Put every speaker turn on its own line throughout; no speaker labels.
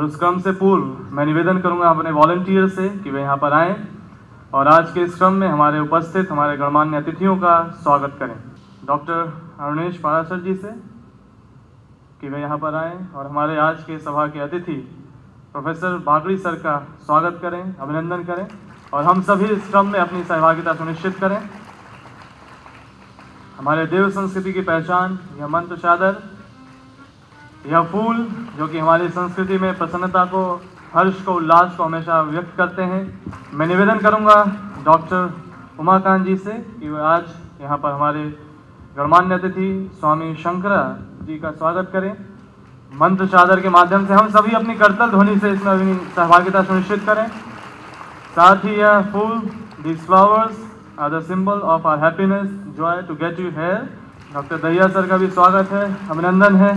उस क्रम से पूर्व मैं निवेदन करूंगा अपने वॉलंटियर से कि वे यहाँ पर आएँ और आज के इस क्रम में हमारे उपस्थित हमारे गणमान्य अतिथियों का स्वागत करें। डॉक्टर अरुणेश पाराशर जी से कि वे यहाँ पर आएँ और हमारे आज के सभा के अतिथि प्रोफेसर बागड़ी सर का स्वागत करें, अभिनंदन करें और हम सभी इस क्रम में अपनी सहभागिता सुनिश्चित करें। हमारे देव संस्कृति की पहचान यह मंत्र चादर, यह फूल जो कि हमारी संस्कृति में प्रसन्नता को, हर्ष को, उल्लास को हमेशा व्यक्त करते हैं। मैं निवेदन करूंगा डॉक्टर उमाकांत जी से कि वे आज यहाँ पर हमारे गणमान्य अतिथि स्वामी शंकरा जी का स्वागत करें। मंत्र चादर के माध्यम से हम सभी अपनी करतल ध्वनि से इसमें अपनी सहभागिता सुनिश्चित करें। साथ ही यह फूल, these flowers are the symbol of our happiness, joy to get you here। Doctor Dahiya sir का भी स्वागत है, अभिनंदन है।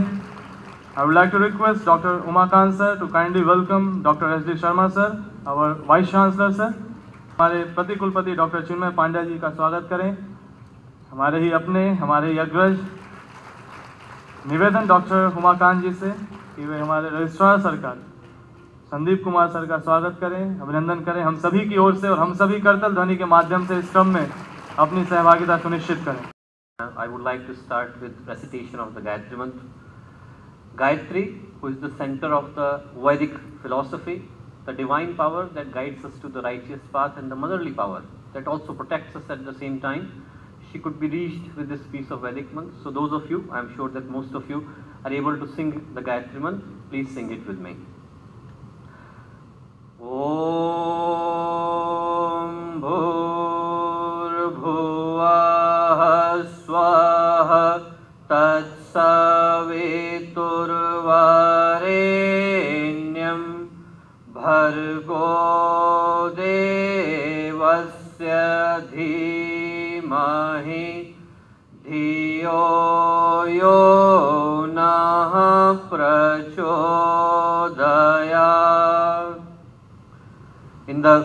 I would like to request Dr. Umakant sir to kindly welcome Dr. S.D. Sharma sir, our Vice Chancellor sir। हमारे प्रतिकुलपति doctor चिन्मय पांड्या जी का स्वागत करें। हमारे ही अपने, हमारे ही अग्रज निवेदन डॉक्टर उमाकांत जी से कि वे हमारे रजिस्ट्रार सरकार संदीप कुमार सर का स्वागत करें, अभिनंदन करें हम सभी की ओर से और हम सभी करतल ध्वनि के माध्यम से इस क्रम में अपनी सहभागिता सुनिश्चित करें।
I would like to start with recitation of the Gayatri Mantra. Gayatri, who is the center of the Vedic philosophy, the divine power that guides us to the righteous path, and the motherly power that also protects us at the same time. She could be reached with this piece of Vedic mantra. So those of you, I am sure that most of you are able to sing the Gayatri mantra. Please sing it with me. Om Bhurbhuvah Swaha Tatsaviturvarenyam Bhargo Devasya Dhimahi Dhiyo Yo Nah Prachodayat। In the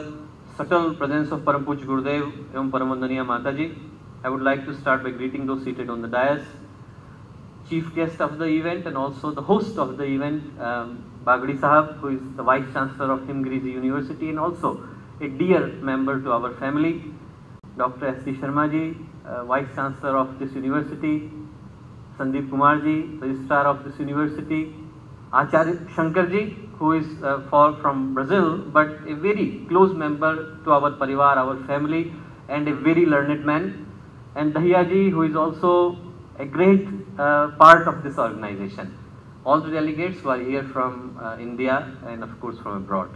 subtle presence of Param Pujya Gurudev and Paramandaniya Mataji, I would like to start by greeting those seated on the dais, chief guest of the event and also the host of the event, Bagdi Sahab, who is the Vice Chancellor of Himgiri University and also a dear member to our family, Dr. S.D. Sharma ji, Vice Chancellor of this university, Sandeep Kumar ji, Registrar of this university, Acharya Shankar ji, who is from Brazil, but a very close member to our parivar, our family, and a very learned man, and Dahiya ji, who is also a great part of this organization. All the delegates who are here from India and of course from abroad.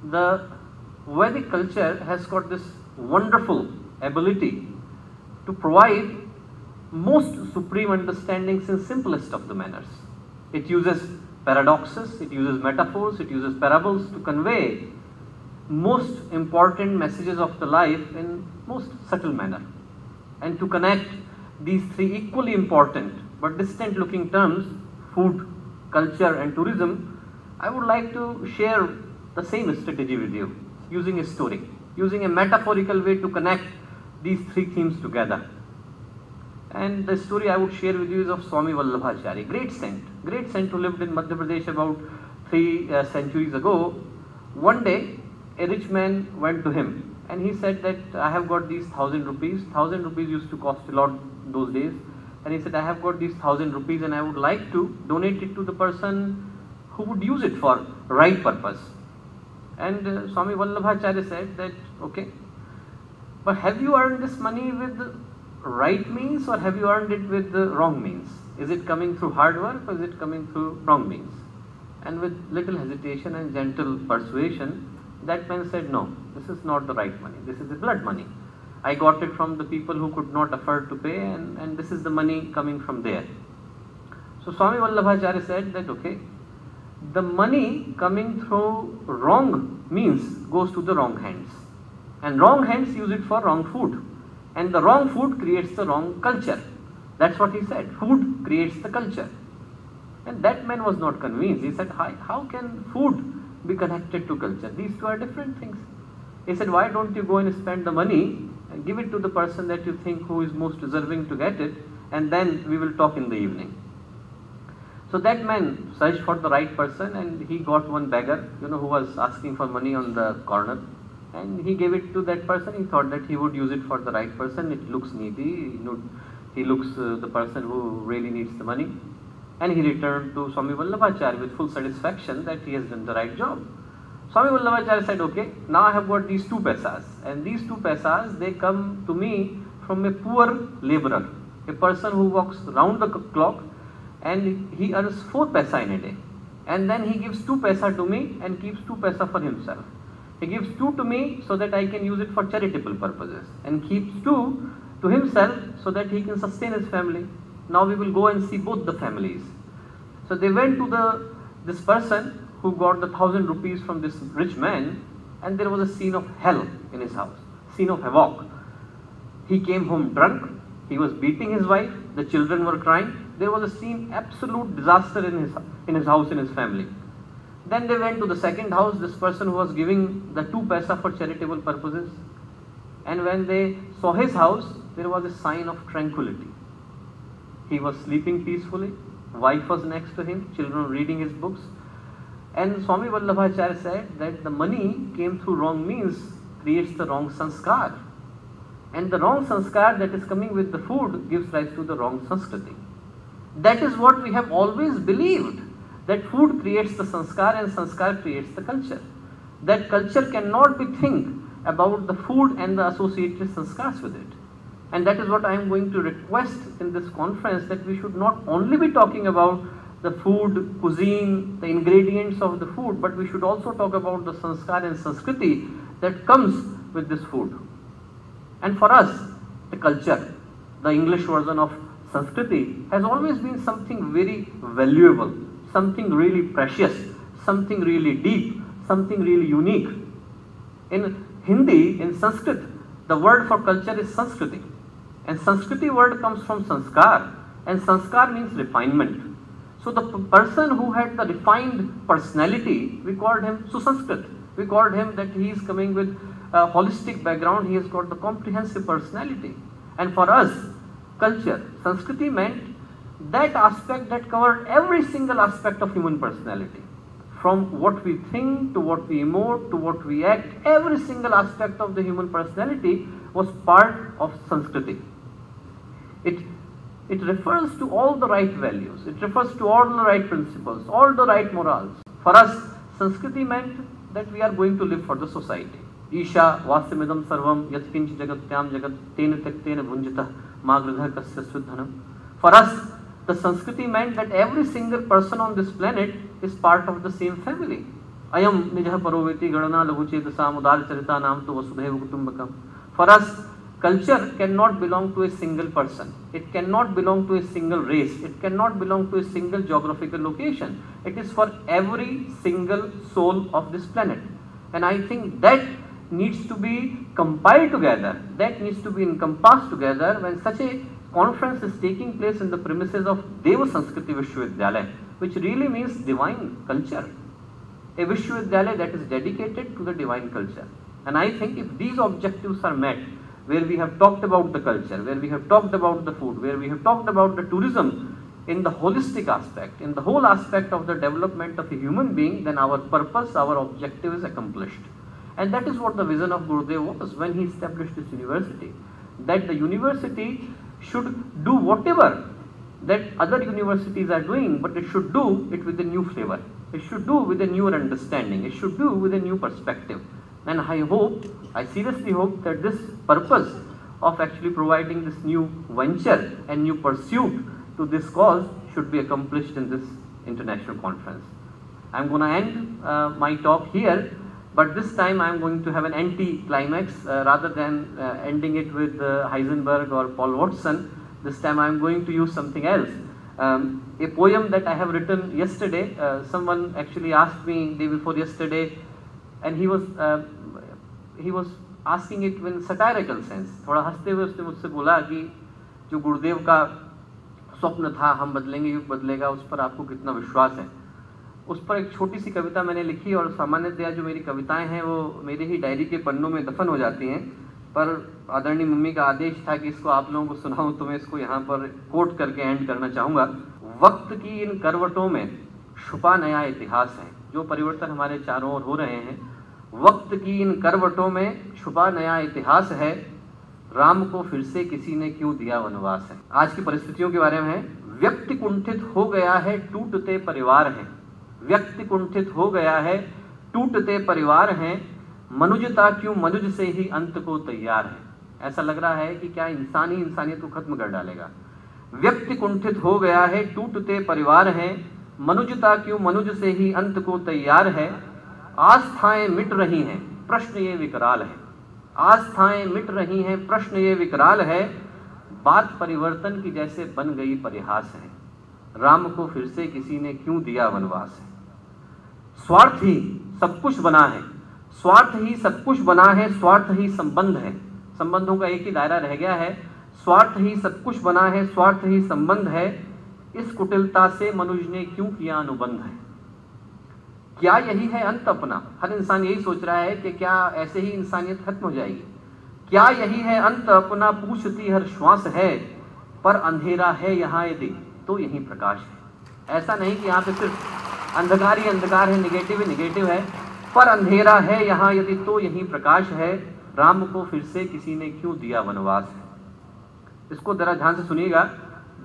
The Vedic culture has got this wonderful ability to provide most supreme understandings in simplest of the manners. It uses paradoxes, it uses metaphors, it uses parables to convey most important messages of the life in most subtle manner, and to connect these three equally important but distant looking terms, food, culture and tourism. I would like to share the same strategy with you, using a story, using a metaphorical way to connect these three themes together. And the story I would share with you is of Swami Vallabhacharya, great saint who lived in Madhya Pradesh about 3 centuries ago. One day a rich man went to him and he said that I have got these 1,000 rupees. 1,000 rupees used to cost a lot those days, and he said I have got these 1,000 rupees and I would like to donate it to the person who would use it for right purpose. And Swami Vallabhacharya said that okay, but have you earned this money with right means or have you earned it with the wrong means? Is it coming through hard work or is it coming through wrong means? And with little hesitation and gentle persuasion, that man said, no, this is not the right money, this is the blood money. I got it from the people who could not afford to pay, and this is the money coming from there. So Swami Vallabhacharya said that okay, the money coming through wrong means goes to the wrong hands, and wrong hands use it for wrong food, and the wrong food creates the wrong culture. That's what he said, food creates the culture. And that man was not convinced. He said, how can food be connected to culture? These two are different things. He said, why don't you go and spend the money and give it to the person that you think who is most deserving to get it, and then we will talk in the evening. So that man searched for the right person, and he got one beggar, who was asking for money on the corner, and he gave it to that person. He thought that he would use it for the right person. It looks needy, he looks the person who really needs the money, and he returned to Swami Vallabhacharya with full satisfaction that he has done the right job. Swami Vallabhacharya said, okay, now I have got these 2 paisas, and these 2 paisas, they come to me from a poor laborer, a person who walks round the clock, and he earns 4 paisa in a day, and then he gives 2 paisa to me and keeps 2 paisa for himself. He gives 2 to me so that I can use it for charitable purposes, and keeps 2 to himself so that he can sustain his family. Now we will go and see both the families. So they went to this person who got the 1,000 rupees from this rich man, and there was a scene of hell in his house, scene of havoc. He came home drunk, he was beating his wife, the children were crying. There was a scene, absolute disaster in his house, in his family. Then they went to the second house, this person who was giving the 2 paisa for charitable purposes. And when they saw his house, there was a sign of tranquility. He was sleeping peacefully, wife was next to him, children reading his books. And Swami Vallabhacharya said that the money came through wrong means creates the wrong sanskar. And the wrong sanskar that is coming with the food gives rise to the wrong sanskriti. That is what we have always believed, that food creates the sanskar and sanskar creates the culture. That culture cannot be think about the food and the associated sanskars with it. And that is what I am going to request in this conference, that we should not only be talking about the food, cuisine, the ingredients of the food, but we should also talk about the sanskar and sanskriti that comes with this food. And for us, the culture, the English version of Sanskriti, has always been something very valuable, something really precious, something really deep, something really unique. In Hindi, in Sanskrit, the word for culture is Sanskriti. And Sanskriti word comes from Sanskar, and Sanskar means refinement. So the person who had the refined personality, we called him Susanskrit. We called him that he is coming with a holistic background, he has got the comprehensive personality. And for us, culture, Sanskriti meant that aspect that covered every single aspect of human personality. From what we think, to what we emote, to what we act, every single aspect of the human personality was part of Sanskriti. It refers to all the right values, it refers to all the right principles, all the right morals. For us, Sanskriti meant that we are going to live for the society. Isha vasimidam sarvam yatkinch jagatyam jagat tena tektena bhunjitah magradha kasya sudhanam. For us, the Sanskriti meant that every single person on this planet is part of the same family. Ayam nijah paroveti gadana laguchetasam udar charita nam tu vasudhaiva kutumbakam. For us, culture cannot belong to a single person. It cannot belong to a single race. It cannot belong to a single geographical location. It is for every single soul of this planet. And I think that needs to be compiled together, that needs to be encompassed together when such a conference is taking place in the premises of Deva Sanskriti Vishwavidyalaya, which really means divine culture. A Vishwavidyalaya that is dedicated to the divine culture. And I think if these objectives are met, where we have talked about the culture, where we have talked about the food, where we have talked about the tourism in the holistic aspect, in the whole aspect of the development of a human being, then our purpose, our objective is accomplished. And that is what the vision of Gurudev was when he established this university. That the university should do whatever that other universities are doing, but it should do it with a new flavor. It should do with a newer understanding. It should do with a new perspective. And I seriously hope that this purpose of actually providing this new venture and new pursuit to this cause should be accomplished in this international conference. I'm going to end my talk here. But this time I am going to have an anti-climax rather than ending it with Heisenberg or Paul Watson. This time I am going to use something else. A poem that I have written yesterday, someone actually asked me day before yesterday, and he was asking it in satirical sense. थोड़ा हंसते हुए उसने मुझसे बोला कि जो गुरुदेव का स्वप्न था हम बदलेंगे युग बदलेगा, उस पर आपको कितना विश्वास है। उस पर एक छोटी सी कविता मैंने लिखी और सामान्यतया जो मेरी कविताएं हैं वो मेरे ही डायरी के पन्नों में दफन हो जाती हैं, पर आदरणीय मम्मी का आदेश था कि इसको आप लोगों को सुनाऊं, तो मैं इसको यहाँ पर कोट करके एंड करना चाहूँगा। वक्त की इन करवटों में छुपा नया इतिहास है। जो परिवर्तन हमारे चारों ओर हो रहे हैं, वक्त की इन करवटों में छुपा नया इतिहास है। राम को फिर से किसी ने क्यों दिया वनवास है। आज की परिस्थितियों के बारे में है। व्यक्ति कुंठित हो गया है, टूटते परिवार हैं। व्यक्ति कुंठित हो गया है, टूटते परिवार हैं। मनुष्यता क्यों मनुष्य से ही अंत को तैयार है। ऐसा लग रहा है कि क्या इंसान ही इंसानियत को खत्म कर डालेगा। व्यक्ति कुंठित हो गया है, टूटते परिवार हैं। मनुष्यता क्यों मनुष्य से ही अंत को तैयार है। आस्थाएं मिट रही हैं, प्रश्न ये विकराल है। आस्थाएं मिट रही हैं, प्रश्न ये विकराल है। बात परिवर्तन की जैसे बन गई परिहास है। राम को फिर से किसी ने क्यों दिया वनवास है। स्वार्थ ही सब कुछ बना है, स्वार्थ ही सब कुछ बना है। स्वार्थ ही संबंध है, संबंधों का एक ही दायरा रह गया है। स्वार्थ ही सब कुछ बना है, स्वार्थ ही संबंध है। इस कुटिलता से मनुष्य ने क्यों किया अनुबंध है। क्या यही है अंत अपना। हर इंसान यही सोच रहा है कि क्या ऐसे ही इंसानियत खत्म हो जाएगी। क्या यही है अंत अपना, पूछती हर श्वास है। पर अंधेरा है यहाँ यदि तो यही प्रकाश है। ऐसा नहीं कि यहाँ पे सिर्फ अंधकार ही अंधकार है, निगेटिव ही निगेटिव है। पर अंधेरा है यहाँ यदि तो यही प्रकाश है। राम को फिर से किसी ने क्यों दिया वनवास है। इसको जरा ध्यान से सुनिएगा।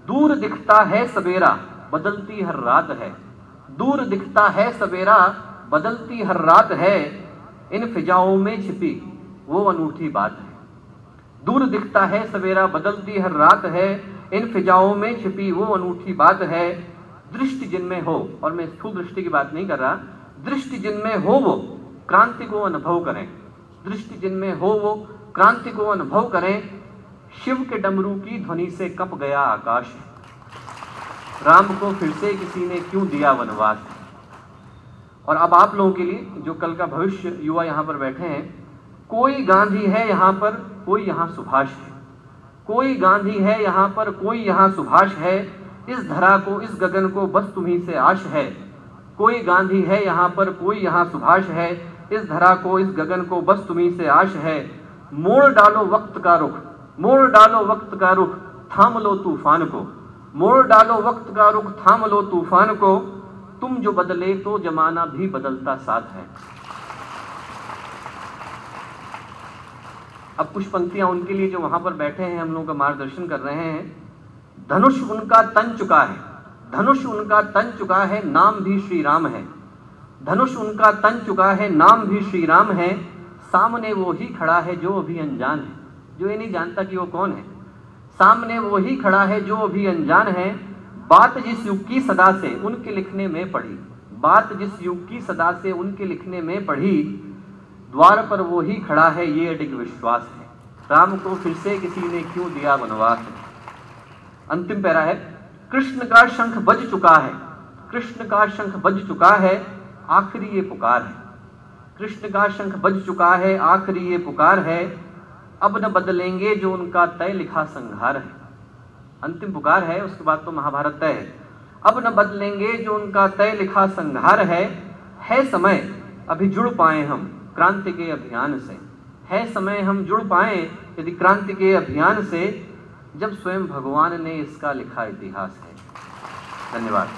दूर दिखता है सवेरा, बदलती हर रात है। दूर दिखता है सवेरा, बदलती हर रात है। इन फिजाओं में छिपी वो अनूठी बात है। दूर दिखता है सवेरा, बदलती हर रात है। इन फिजाओं में छिपी वो अनूठी बात है। दृष्टि जिनमें हो, और मैं स्थूल दृष्टि की बात नहीं कर रहा, दृष्टि जिनमें हो वो क्रांति को अनुभव करें। दृष्टि जिनमें हो वो क्रांति को अनुभव करें। शिव के डमरू की ध्वनि से कप गया आकाश है। राम को फिर से किसी ने क्यों दिया वनवास। और अब आप लोगों के लिए जो कल का भविष्य युवा यहाँ पर बैठे हैं, कोई गांधी है यहाँ पर, कोई यहाँ सुभाष है। कोई गांधी है यहाँ पर, कोई यहाँ सुभाष है। इस धरा को इस गगन को बस तुम्ही से आश है। कोई गांधी है यहाँ पर, कोई यहाँ सुभाष है। इस धरा को इस गगन को बस तुम्ही से आश है। मोड़ डालो वक्त का रुख, मोड़ डालो वक्त का रुख, थाम लो तूफान को। मोड़ डालो वक्त का रुख, थाम लो तूफान को। तुम जो बदले तो जमाना भी बदलता साथ है। अब कुछ पंक्तियां उनके लिए जो वहां पर बैठे हैं, हम लोगों का मार्गदर्शन कर रहे हैं। धनुष उनका तन चुका है, धनुष उनका तन चुका है, नाम भी श्री राम है। धनुष उनका तन चुका है, नाम भी श्री राम है। सामने वो ही खड़ा है जो अभी अनजान है, जो ये नहीं जानता कि वो कौन है। सामने वो ही खड़ा है जो अभी अनजान है। बात जिस युग की सदा से उनके लिखने में पढ़ी, बात जिस युग की सदा से उनके लिखने में पढ़ी। द्वार पर वो ही खड़ा है ये अडिग विश्वास है। राम को फिर से किसी ने क्यों दिया वनवास है। अंतिम पैरा है। कृष्ण का शंख बज चुका है, कृष्ण का शंख बज चुका है, आखिरी ये पुकार है। कृष्ण का शंख बज चुका है, आखिरी ये पुकार है। अब न बदलेंगे जो उनका तय लिखा संहार है। अंतिम पुकार है, उसके बाद तो महाभारत तय है। अब न बदलेंगे जो उनका तय लिखा संहार है समय अभी जुड़ पाए हम क्रांति के अभियान से। है समय हम जुड़ पाए यदि क्रांति के अभियान से, जब स्वयं भगवान ने इसका लिखा इतिहास है। धन्यवाद।